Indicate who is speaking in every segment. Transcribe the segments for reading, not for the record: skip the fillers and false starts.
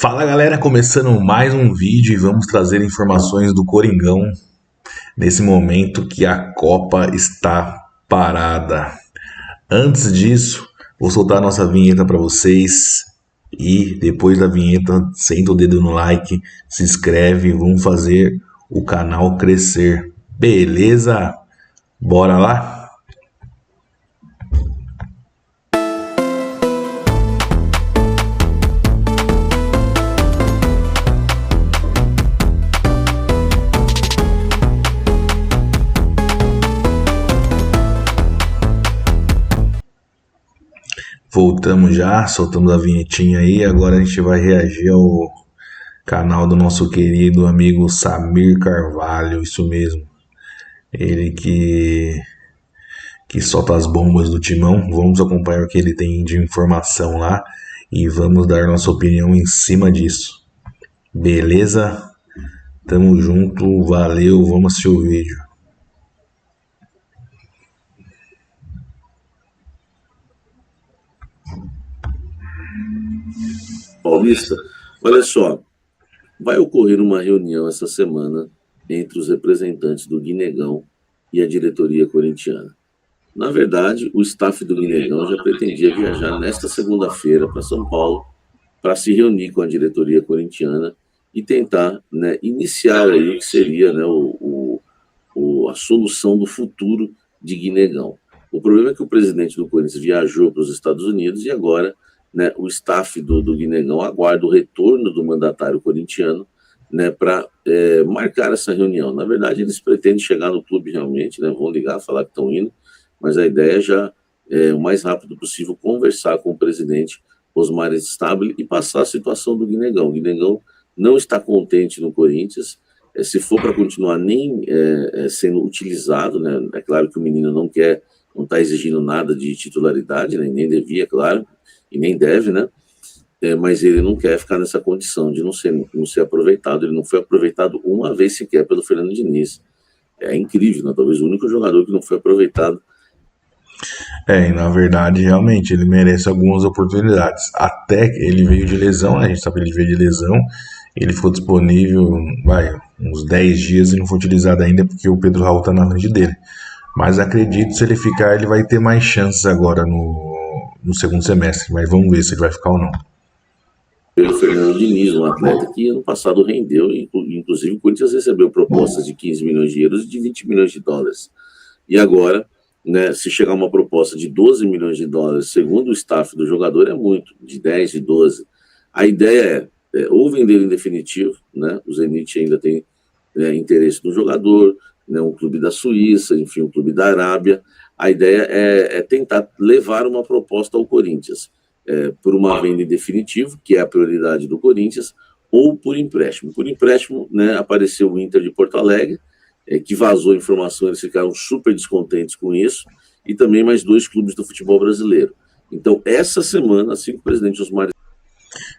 Speaker 1: Fala galera, começando mais um vídeo e vamos trazer informações do Coringão nesse momento que a Copa está parada. Antes disso, vou soltar a nossa vinheta para vocês e depois da vinheta, senta o dedo no like, se inscreve, vamos fazer o canal crescer. Beleza? Bora lá? Voltamos já, soltamos a vinhetinha aí. Agora a gente vai reagir ao canal do nosso querido amigo Samir Carvalho, isso mesmo. Ele que solta as bombas do Timão. Vamos acompanhar o que ele tem de informação lá e vamos dar nossa opinião em cima disso. Beleza? Tamo junto, valeu, vamos assistir o vídeo.
Speaker 2: Paulista, olha só, vai ocorrer uma reunião essa semana entre os representantes do Guinegão e a diretoria corintiana. Na verdade, o staff do Guinegão já pretendia viajar nesta segunda-feira para São Paulo para se reunir com a diretoria corintiana e tentar, iniciar aí o que seria, a solução do futuro de Guinegão. O problema é que o presidente do Corinthians viajou para os Estados Unidos e agora o staff do Guinegão aguarda o retorno do mandatário corintiano para marcar essa reunião. Na verdade, eles pretendem chegar no clube realmente, vão ligar, falar que estão indo, mas a ideia já é, o mais rápido possível, conversar com o presidente Osmar Stabile e passar a situação do Guinegão. O Guinegão não está contente no Corinthians, se for para continuar nem sendo utilizado, é claro que o menino não quer, não está exigindo nada de titularidade, nem devia, claro, e nem deve, mas ele não quer ficar nessa condição de não ser aproveitado. Ele não foi aproveitado uma vez sequer pelo Fernando Diniz. É incrível, talvez o único jogador que não foi aproveitado.
Speaker 1: E na verdade, realmente, ele merece algumas oportunidades. Até que ele veio de lesão, a gente sabe que ele veio de lesão, ele ficou disponível, uns 10 dias e não foi utilizado ainda porque o Pedro Raul tá na frente dele. Mas acredito, se ele ficar, ele vai ter mais chances agora no segundo semestre, mas vamos ver se ele vai ficar ou não.
Speaker 2: Pelo Fernando Diniz, um atleta que ano passado rendeu, inclusive o Corinthians recebeu propostas de 15 milhões de euros e de 20 milhões de dólares. E agora, se chegar uma proposta de 12 milhões de dólares, segundo o staff do jogador, é muito, de 10, de 12. A ideia é ou vender em definitivo, o Zenit ainda tem interesse no jogador, um clube da Suíça, enfim, um clube da Arábia. A ideia é tentar levar uma proposta ao Corinthians, por uma venda em definitivo, que é a prioridade do Corinthians, ou por empréstimo. Por empréstimo, apareceu o Inter de Porto Alegre, que vazou informação, eles ficaram super descontentes com isso, e também mais 2 clubes do futebol brasileiro. Então, essa semana, assim que o presidente Osmar...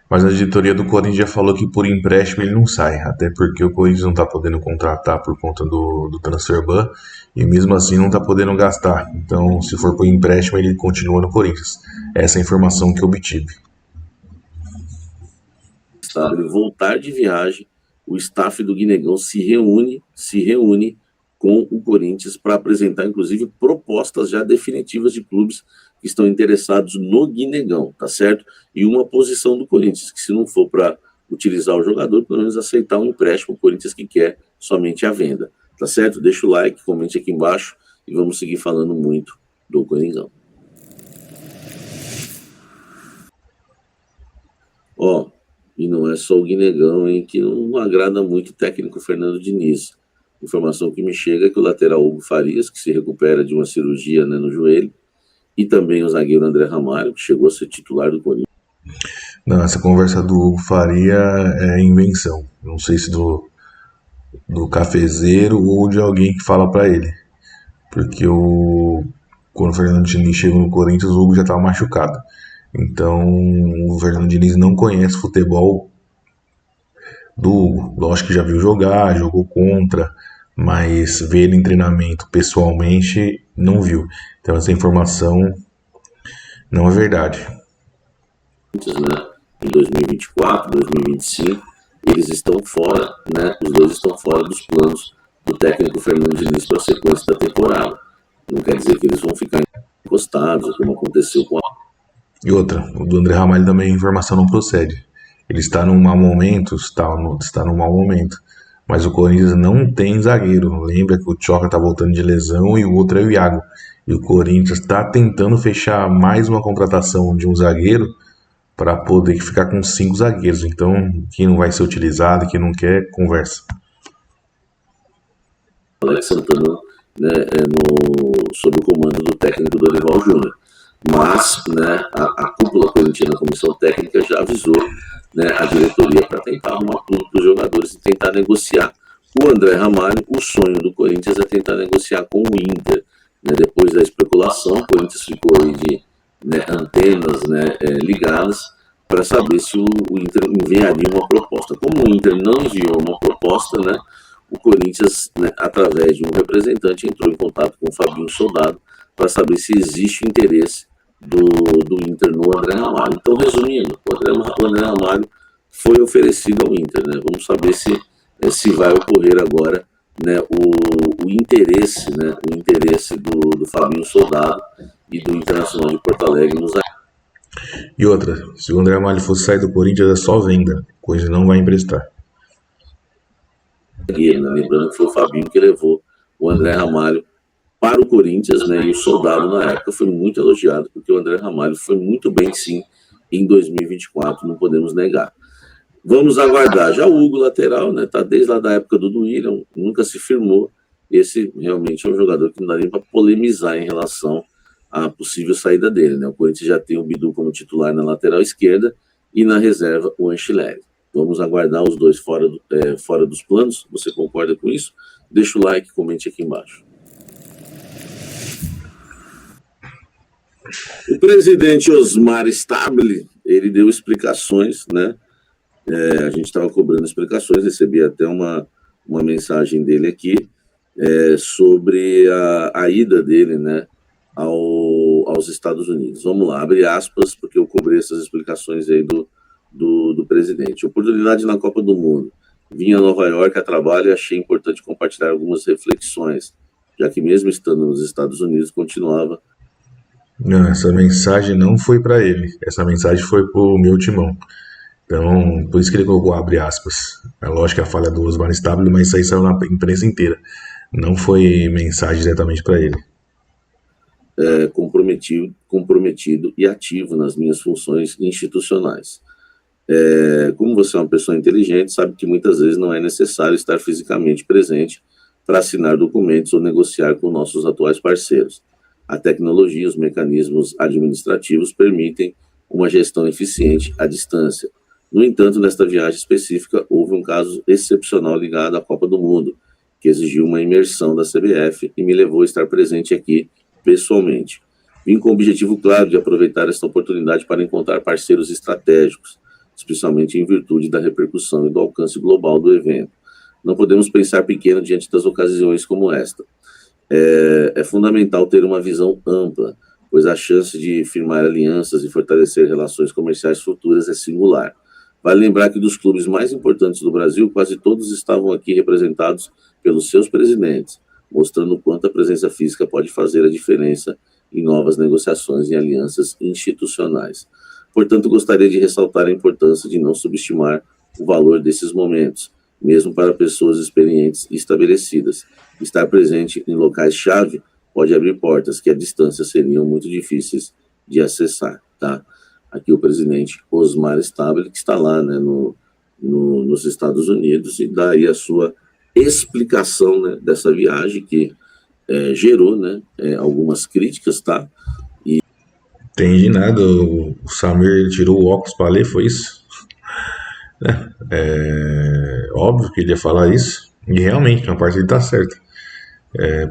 Speaker 1: Mas a diretoria do Corinthians já falou que por empréstimo ele não sai, até porque o Corinthians não está podendo contratar por conta do transfer ban, e mesmo assim não está podendo gastar. Então, se for por empréstimo, ele continua no Corinthians. Essa é a informação que eu obtive.
Speaker 2: Voltar de viagem, o staff do Guinegão se reúne com o Corinthians para apresentar, inclusive, propostas já definitivas de clubes que estão interessados no Guinegão, tá certo? E uma posição do Corinthians, que se não for para utilizar o jogador, pelo menos aceitar um empréstimo, o Corinthians que quer somente a venda, tá certo? Deixa o like, comente aqui embaixo e vamos seguir falando muito do Coringão. E não é só o Guinegão, que não agrada muito o técnico Fernando Diniz. Informação que me chega é que o lateral Hugo Farias, que se recupera de uma cirurgia no joelho, e também o zagueiro André Ramalho, que chegou a ser titular do Corinthians.
Speaker 1: Não, essa conversa do Hugo Faria é invenção. Não sei se do cafezeiro ou de alguém que fala para ele. Porque quando o Fernando Diniz chegou no Corinthians, o Hugo já estava machucado. Então, o Fernando Diniz não conhece futebol do Hugo. Lógico que já viu jogar, jogou contra, mas ver ele em treinamento pessoalmente não viu. Então essa informação não é verdade.
Speaker 2: em 2024, 2025, eles estão fora, né? Os dois estão fora dos planos do técnico Fernando Diniz para a sequência da temporada. Não quer dizer que eles vão ficar encostados, como aconteceu com a...
Speaker 1: E outra, o do André Ramalho também a informação não procede. Ele está num mau momento, está num mau momento. Mas o Corinthians não tem zagueiro. Lembra que o Tchoca está voltando de lesão e o outro é o Iago. E o Corinthians está tentando fechar mais uma contratação de um zagueiro para poder ficar com 5 zagueiros. Então, quem não vai ser utilizado, quem não quer, conversa.
Speaker 2: Alex Santana, né, sob o comando do técnico Dorival Júnior. Mas, né, a cúpula corintiana, a comissão técnica, já avisou, né, a diretoria para tentar arrumar tudo para os jogadores e tentar negociar. O André Ramalho, o sonho do Corinthians é tentar negociar com o Inter. Né, depois da especulação, o Corinthians ficou aí de, né, antenas, né, ligadas para saber se o Inter enviaria uma proposta. Como o Inter não enviou uma proposta, né, o Corinthians, né, através de um representante, entrou em contato com o Fabinho Soldado para saber se existe interesse do Inter no André Ramalho. Então, resumindo, o André Ramalho foi oferecido ao Inter. Né? Vamos saber se vai ocorrer agora, né, o interesse, né, o interesse do Fabinho Soldado e do Internacional de Porto Alegre nos...
Speaker 1: E outra, se o André Ramalho fosse sair do Corinthians é só venda, coisa não vai emprestar.
Speaker 2: Lembrando que foi o Fabinho que levou o André Ramalho para o Corinthians, né? E o Soldado na época foi muito elogiado, porque o André Ramalho foi muito bem, sim, em 2024, não podemos negar. Vamos aguardar. Já o Hugo, lateral, né? Tá desde lá da época do Duílio, nunca se firmou. Esse realmente é um jogador que não dá nem para polemizar em relação à possível saída dele, né? O Corinthians já tem o Bidu como titular na lateral esquerda e na reserva o Anchileri. Vamos aguardar os dois fora dos planos. Você concorda com isso? Deixa o like, comente aqui embaixo. O presidente Osmar Stabile, ele deu explicações, né? A gente estava cobrando explicações, recebi até uma mensagem dele aqui sobre a ida dele, né, aos Estados Unidos. Vamos lá, abre aspas, porque eu cobrei essas explicações aí do presidente. Oportunidade na Copa do Mundo. Vim a Nova York a trabalho e achei importante compartilhar algumas reflexões, já que mesmo estando nos Estados Unidos, continuava...
Speaker 1: Não, essa mensagem não foi para ele. Essa mensagem foi pro meu timão. Então, por isso que ele colocou abre aspas. É lógico que a falha do Osmar Stabile, mas isso aí saiu na imprensa inteira. Não foi mensagem diretamente para ele.
Speaker 2: Comprometido e ativo nas minhas funções institucionais. Como você é uma pessoa inteligente, sabe que muitas vezes não é necessário estar fisicamente presente para assinar documentos ou negociar com nossos atuais parceiros. A tecnologia e os mecanismos administrativos permitem uma gestão eficiente à distância. No entanto, nesta viagem específica, houve um caso excepcional ligado à Copa do Mundo, que exigiu uma imersão da CBF e me levou a estar presente aqui pessoalmente. Vim com o objetivo claro de aproveitar esta oportunidade para encontrar parceiros estratégicos, especialmente em virtude da repercussão e do alcance global do evento. Não podemos pensar pequeno diante das ocasiões como esta. É fundamental ter uma visão ampla, pois a chance de firmar alianças e fortalecer relações comerciais futuras é singular. Vale lembrar que dos clubes mais importantes do Brasil, quase todos estavam aqui representados pelos seus presidentes, mostrando o quanto a presença física pode fazer a diferença em novas negociações e alianças institucionais. Portanto, gostaria de ressaltar a importância de não subestimar o valor desses momentos, mesmo para pessoas experientes e estabelecidas. Estar presente em locais-chave pode abrir portas que à distância seriam muito difíceis de acessar, tá? Aqui o presidente Osmar Stabile, que está lá, né, nos Estados Unidos, e dá aí a sua explicação, né, dessa viagem que gerou, né, algumas críticas, tá?
Speaker 1: Entendi nada, o Samir tirou o óculos para ler, foi isso? Óbvio que ele ia falar isso, e realmente, uma parte dele tá certa.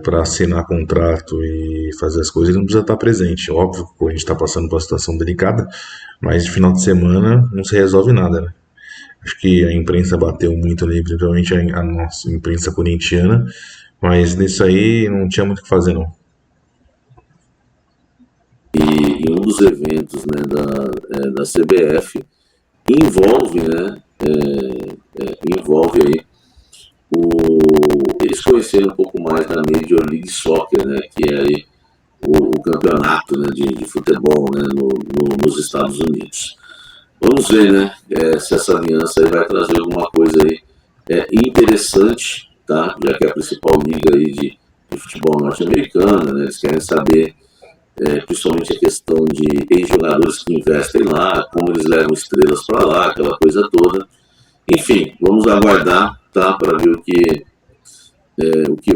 Speaker 1: Para assinar contrato e fazer as coisas, ele não precisa estar presente. Óbvio que a gente está passando por uma situação delicada, mas de final de semana não se resolve nada, né? Acho que a imprensa bateu muito ali, principalmente a nossa imprensa corintiana, mas nisso aí não tinha muito o que fazer, não.
Speaker 2: E em um dos eventos, né, da CBF, envolve, né, envolve aí eles conheceram um pouco mais da Major League Soccer, né, que é aí o campeonato, né, de futebol, né, nos Estados Unidos. Vamos ver, né, se essa aliança aí vai trazer alguma coisa aí interessante, tá? Já que é a principal liga aí de futebol norte-americana, né, eles querem saber principalmente a questão de ex-jogadores que investem lá, como eles levam estrelas para lá, aquela coisa toda. Enfim, vamos aguardar, tá, para ver o que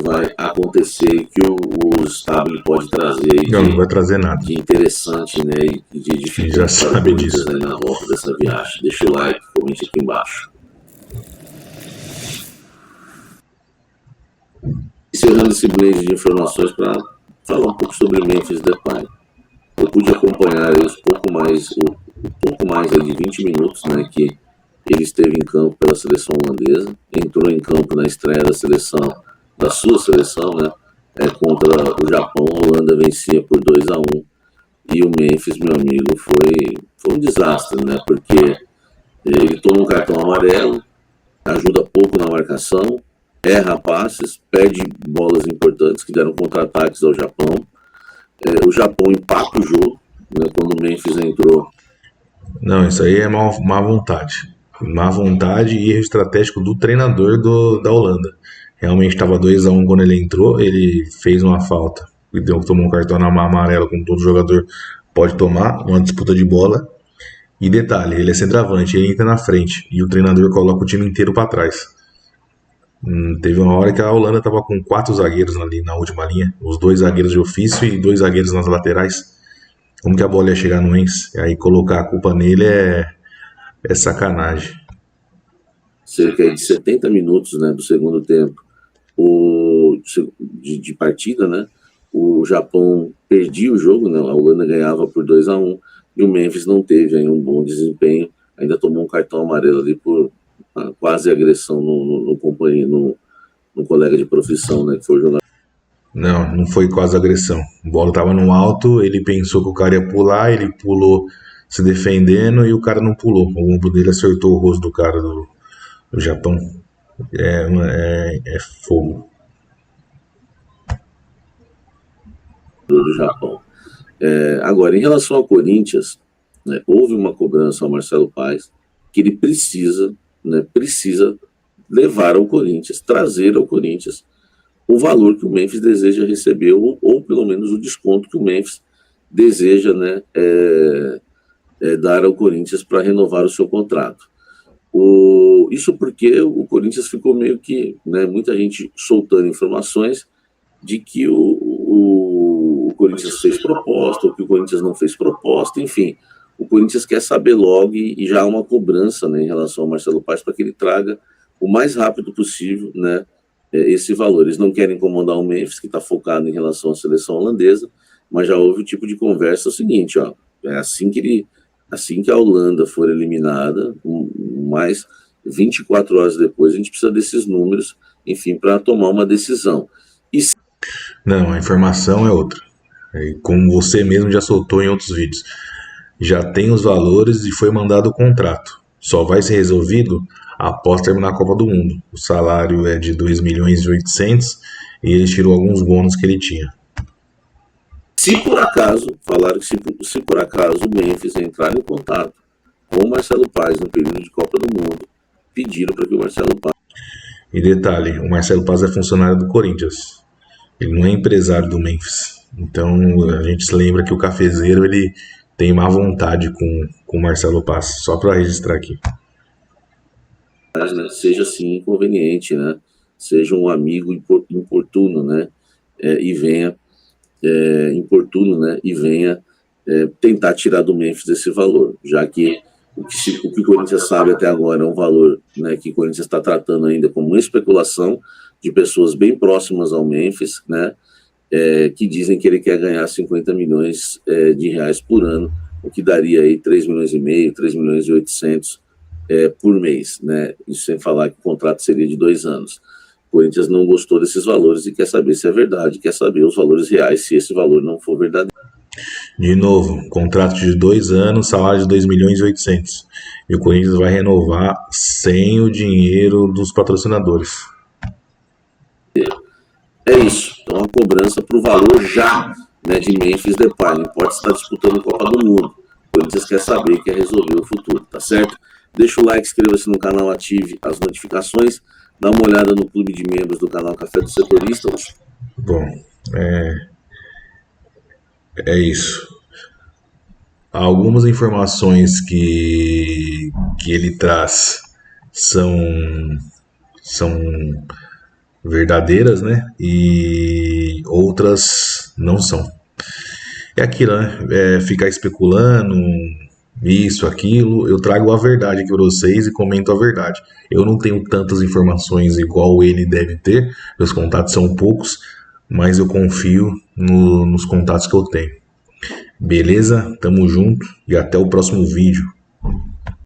Speaker 2: vai acontecer e que o Stable pode trazer
Speaker 1: não vai trazer nada
Speaker 2: de interessante, né, e de dificuldade.
Speaker 1: Já sabe disso.
Speaker 2: Né, na volta dessa viagem. Deixa o like, comente aqui embaixo. Encerrando esse blend de informações para falar um pouco sobre Memphis Depay. Eu pude acompanhar eles um pouco mais aí de 20 minutos, né, que ele esteve em campo pela seleção holandesa, entrou em campo na estreia da sua seleção, né, contra o Japão. A Holanda vencia por 2-1 e o Memphis, meu amigo, foi um desastre, né, porque ele toma um cartão amarelo, ajuda pouco na marcação, erra passes, perde bolas importantes que deram contra-ataques ao Japão. O Japão empata o jogo, né, quando o Memphis entrou.
Speaker 1: Não, isso aí é má vontade. Má vontade e erro estratégico do treinador da Holanda. Realmente estava 2-1 quando ele entrou, ele fez uma falta e tomou um cartão amarelo, como todo jogador pode tomar, uma disputa de bola. E detalhe, ele é centroavante, ele entra na frente e o treinador coloca o time inteiro para trás. Teve uma hora que a Holanda estava com 4 zagueiros ali na última linha, os 2 zagueiros de ofício e 2 zagueiros nas laterais. Como que a bola ia chegar no Memphis? E aí colocar a culpa nele é sacanagem.
Speaker 2: Cerca de 70 minutos, né, do segundo tempo de partida, né, o Japão perdia o jogo, né, a Holanda ganhava por 2-1 e o Memphis não teve aí um bom desempenho, ainda tomou um cartão amarelo ali por quase agressão no companheiro, no colega de profissão, né, que foi o jogador.
Speaker 1: Não foi quase agressão. A bola estava no alto, ele pensou que o cara ia pular, ele pulou se defendendo e o cara não pulou. O ombro dele acertou o rosto do cara do Japão. É fogo.
Speaker 2: Do Japão. Agora, em relação ao Corinthians, né, houve uma cobrança ao Marcelo Paes que ele precisa levar ao Corinthians, trazer ao Corinthians o valor que o Memphis deseja receber, ou pelo menos o desconto que o Memphis deseja, né, dar ao Corinthians para renovar o seu contrato. Isso porque o Corinthians ficou meio que, né, muita gente soltando informações de que o Corinthians fez proposta, ou que o Corinthians não fez proposta, enfim. O Corinthians quer saber logo e já há uma cobrança, né, em relação ao Marcelo Paes para que ele traga o mais rápido possível, né, esse valor. Eles não querem incomodar o Memphis, que está focado em relação à seleção holandesa, mas já houve o tipo de conversa o seguinte, ó, assim que a Holanda for eliminada, mais 24 horas depois, a gente precisa desses números, enfim, para tomar uma decisão.
Speaker 1: Não, a informação é outra. Como você mesmo já soltou em outros vídeos. Já tem os valores e foi mandado o contrato. Só vai ser resolvido após terminar a Copa do Mundo. O salário é de 2.800.000 e ele tirou alguns bônus que ele tinha.
Speaker 2: Se por acaso, falaram que se por acaso o Memphis entrar em contato com o Marcelo Paes no período de Copa do Mundo, pediram para que o Marcelo Paes...
Speaker 1: E detalhe, o Marcelo Paes é funcionário do Corinthians. Ele não é empresário do Memphis. Então a gente se lembra que o cafezeiro ele tem má vontade com o Marcelo Paes. Só para registrar aqui.
Speaker 2: Seja assim inconveniente, né? Seja um amigo importuno, né? E venha tentar tirar do Memphis esse valor, já que o que o Corinthians sabe até agora é um valor, né, que o Corinthians está tratando ainda como uma especulação de pessoas bem próximas ao Memphis, né, que dizem que ele quer ganhar 50 milhões de reais por ano, o que daria aí 3,5 milhões, 3 milhões e 800 por mês, né, isso sem falar que o contrato seria de 2 anos. O Corinthians não gostou desses valores e quer saber se é verdade, quer saber os valores reais, se esse valor não for verdadeiro.
Speaker 1: De novo, contrato de 2 anos, salário de 2.800.000. E o Corinthians vai renovar sem o dinheiro dos patrocinadores.
Speaker 2: É isso. Então a cobrança para o valor já, né, de Memphis Depay. Não importa se está disputando a Copa do Mundo. O Corinthians quer saber, quer resolver o futuro, tá certo? Deixa o like, inscreva-se no canal, ative as notificações. Dá uma olhada no clube de membros do canal Café do Setorista.
Speaker 1: Bom, é isso. Algumas informações que ele traz são verdadeiras, né? E outras não são. É aquilo, né? Ficar especulando isso, aquilo. Eu trago a verdade aqui para vocês e comento a verdade. Eu não tenho tantas informações igual ele deve ter. Meus contatos são poucos, mas eu confio nos contatos que eu tenho. Beleza? Tamo junto e até o próximo vídeo.